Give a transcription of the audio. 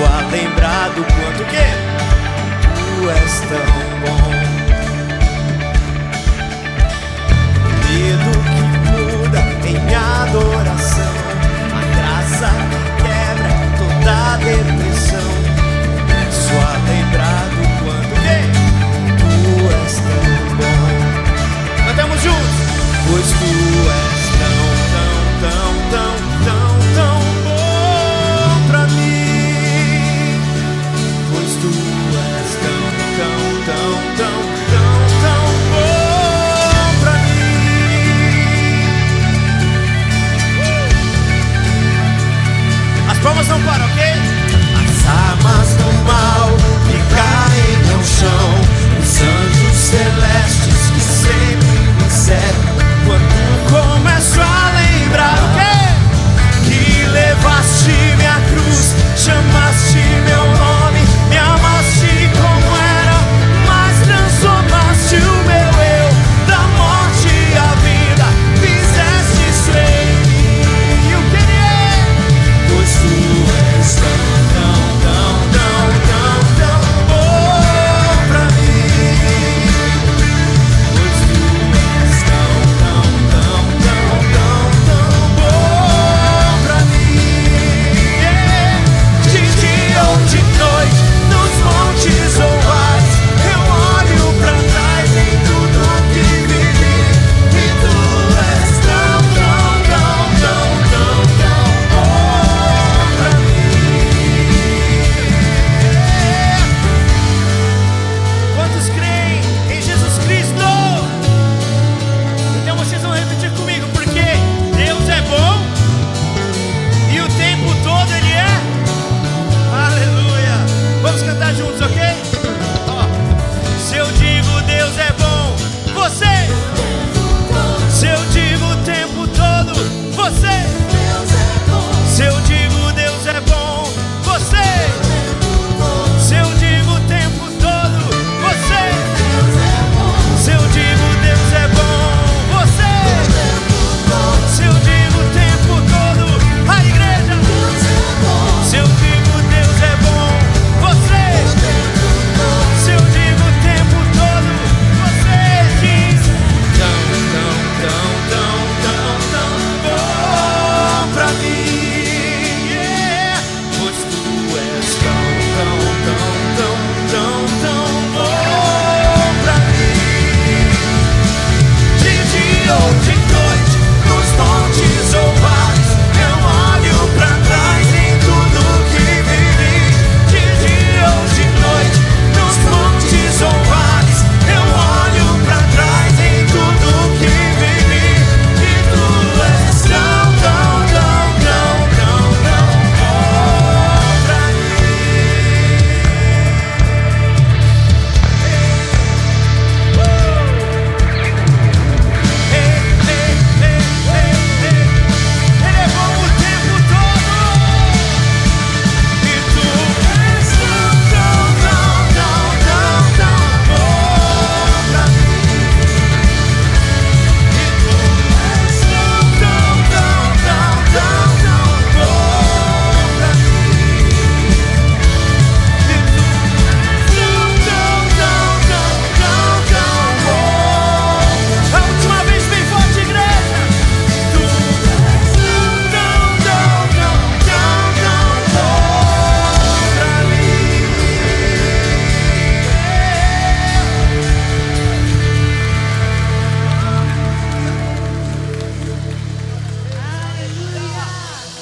a lembrar do quanto que tu és tão bom. Medo que muda em adoração, a graça que quebra toda depressão. Começo a lembrar do quanto que tu és tão bom. Cantamos juntos. Pois tu és tão, tão, tão, tão, tão, tão bom pra mim. Pois tu és tão, tão, tão, tão, tão, tão bom pra mim. As palmas não param, ok?